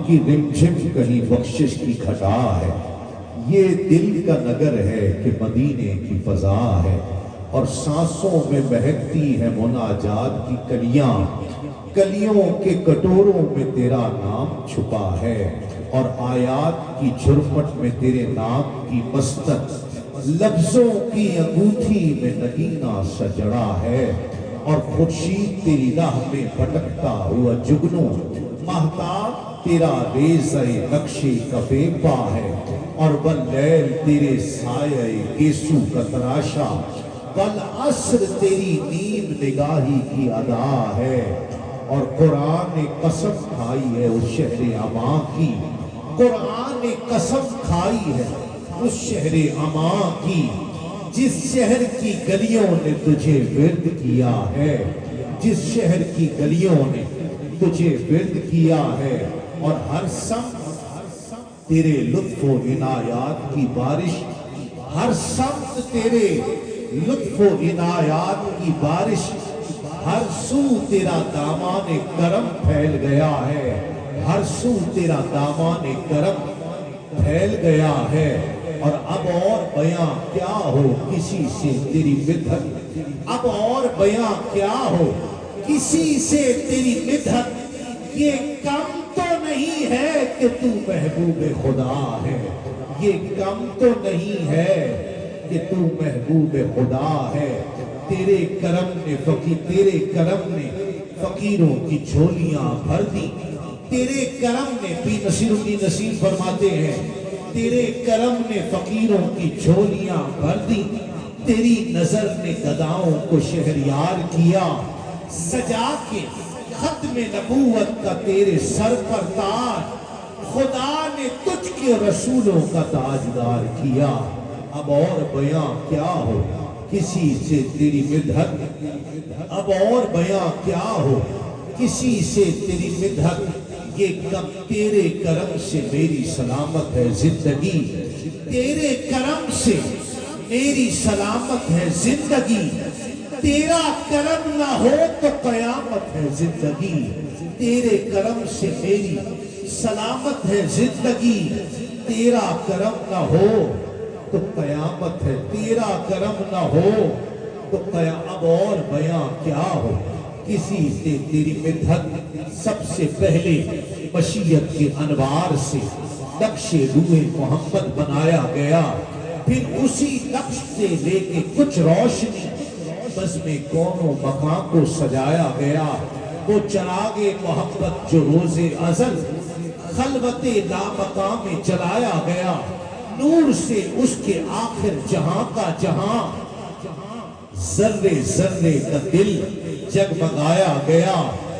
کی رمجھم کہیں بخشش کی گھٹا ہے، یہ دل کا نگر ہے کہ مدینے کی فضا ہے، اور سانسوں میں بہکتی ہے مناجات کی کلیاں، کلیوں کے کٹوروں میں تیرا نام چھپا ہے، اور آیات کی جھرمٹ میں تیرے نام کی مستق، لفظوں کی انگوٹھی میں نگینہ سجڑا ہے، اور خورشید تیری راہ میں بھٹکتا ہوا جگنوں، مہتاب تیرا ریزہ نقش کفے پا ہے، اور واللیل تیرے سایہ گیسو کا تراشا، والعصر تیری نیم نگاہی کی ادا ہے، اور قرآن نے قسم کھائی ہے اس شہر امان کی، قرآن نے قسم کھائی ہے اس شہر امان کی، جس شہر کی گلیوں نے تجھے ورد کیا ہے، جس شہر کی گلیوں نے تجھے ورد کیا ہے، اور ہر سمت تیرے لطف و عنایات کی بارش، ہر سمت تیرے لطف و عنایات کی بارش، ہر سو تیرا دامان کرم پھیل گیا ہے، ہر سو تیرا دامان کرم پھیل گیا ہے، اور اب اور بیاں کیا ہو کسی سے تیری مدحت، اب اور بیاں کیا ہو کسی سے تیری مدحت، یہ کم تو نہیں ہے کہ تو محبوب خدا ہے، یہ کم تو نہیں ہے کہ تو محبوب خدا ہے، تیرے کرم نے فقیروں کی جھولیاں بھر دی، تیرے کرم نے پی نصیر الدین نصیر فرماتے ہیں تیرے کرم نے فقیروں کی جھولیاں بھر دی، تیری نظر نے گداؤں کو شہریار کیا، سجا کے ختم نبوت کا تیرے سر پر تاج، خدا نے تجھ کے رسولوں کا تاجدار کیا، اب اور بیاں کیا ہو کسی سے تیری مدحت، اب اور بیاں کیا ہو کسی سے تیری مدحت، یہ کب تیرے کرم سے میری سلامت ہے زندگی، تیرے کرم سے میری سلامت ہے زندگی، تیرا کرم نہ ہو تو قیامت ہے زندگی، تیرے کرم سے میری سلامت ہے زندگی، تیرا کرم نہ ہو تو قیامت ہے، تیرا کرم نہ ہو تو اب اور بیاں کیا ہو کسی سے تیری مدحت، سب سے پہلے مشیت کے انوار سے نقش روح محمد بنایا گیا، پھر اسی نقش سے لے کے کچھ روشنی بزم کون و مکان کو سجایا گیا، وہ چراغ محبت جو روز ازل خلوت لامکان میں جلایا گیا، نور سے اس کے آخر جہاں کا جہاں، ذرے ذرے کا دل جگمگایا گیا،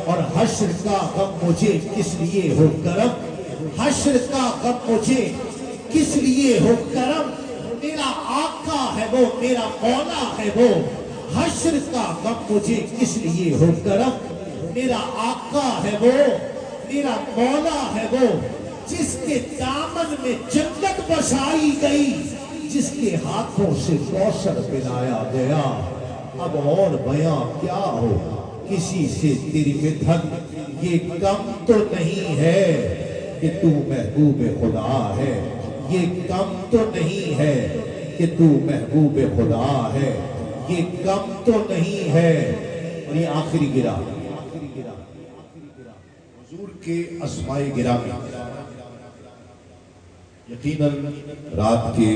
اور حشر کا غم مجھے کس لیے ہو کرم، حشر کا غم مجھے کس لیے ہو کرم، میرا آقا ہے وہ میرا مولا ہے وہ، حشر کا غم مجھے کس لیے ہو کرم، میرا آقا ہے وہ میرا مولا ہے وہ، جس کے دامن میں جنت بسائی گئی، جس کے ہاتھوں سے کوثر پلایا گیا، اب اور بیاں کیا ہو کسی سے تیری مدحت، یہ کم تو نہیں ہے کہ تو محبوب خدا ہے، یہ کم تو نہیں ہے کہ تو محبوب خدا ہے، یہ کم تو نہیں ہے، اور یہ آخری گرا حضور کے اسماء گرامی، یقیناً رات کے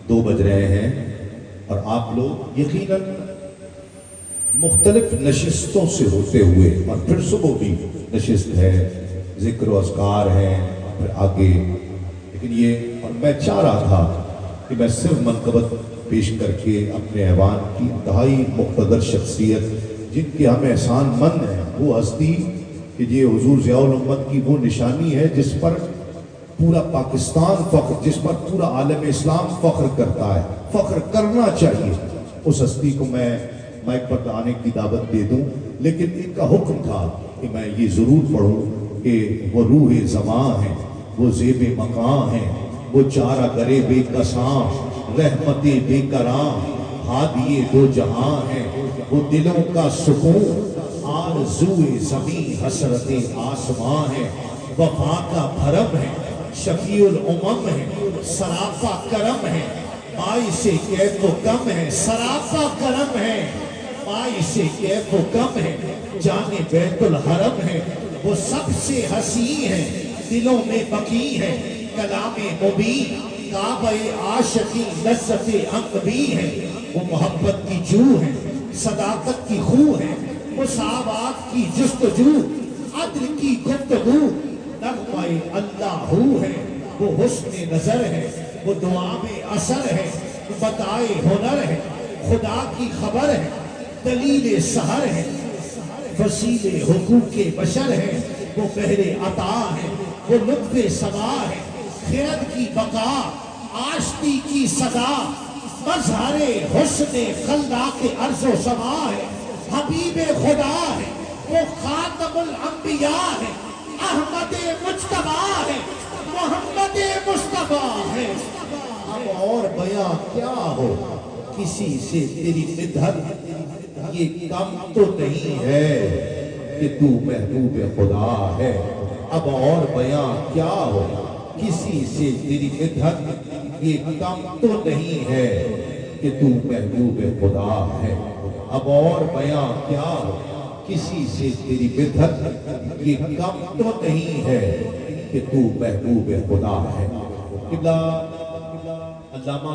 2 بج رہے ہیں، اور آپ لوگ یقیناً مختلف نشستوں سے ہوتے ہوئے، اور پھر صبح بھی نشست ہے، ذکر و اذکار ہے، پھر آگے، لیکن یہ اور میں چاہ رہا تھا کہ میں صرف منقبت پیش کر کے اپنے ایوان کی انتہائی مقتدر شخصیت جن کے ہم احسان مند ہیں، وہ ہستی کہ یہ حضور ضیاء الامت کی وہ نشانی ہے جس پر پورا پاکستان فخر، جس پر پورا عالم اسلام فخر کرتا ہے، فخر کرنا چاہیے، اس ہستی کو میں مائک پر آنے کی دعوت دے دوں، لیکن ان کا حکم تھا کہ میں یہ ضرور پڑھوں کہ وہ روح زمان ہیں، وہ زیب مقام ہیں، وہ چارہ گرے بے کساں، رحمت بے کراں، ہادی دو جہاں ہیں، وہ دلوں کا سکون، آرزوئے زمین حسرت آسمان ہے، وفا کا بھرم ہے، شفیع الامم ہے، سراپا کرم ہے، باعث کیف و کم ہے، سراپا کرم ہے، باعث کیف و کم ہے، جانے بیت الحرم ہے، وہ سب سے حسین ہے، دلوں میں بقی ہے، کلام مبین، کعبہ عاشقی لذت انقبی ہے، وہ محبت کی جو ہے، صداقت کی خو ہے، مساوات کی جستجو، عدل کی گفتگو، نغمہ اللہ ہے، وہ حسن نظر ہے، وہ دعا میں اثر ہے، بتائے ہنر ہے، خدا کی خبر ہے، دلیل سحر ہے، وسیلے حقوق بشر ہے، وہ بحر عطا ہے، وہ لطف سما ہے، خرد کی بقا، آشتی کی صدا، مظہر حسن خلاق عرض و سما ہے، حبیب خدا ہے، وہ خاتم الانبیاء ہے، احمد مجتبیٰ ہے، محمد مصطفیٰ ہے۔ اب اور بیاں کیا ہو، کسی سے تیری مدحت یہ کم تو نہیں ہے کہ تو محبوب خدا ہے۔ اب اور بیاں کیا ہو، کسی سے تیری مدحت یہ کم تو نہیں ہے کہ تو محبوب خدا ہے۔ اب اور بیاں کیا ہو، کسی سے تیری مدحت یہ کم تو نہیں ہے کہ تو محبوب خدا ہے۔ قبلہ علامہ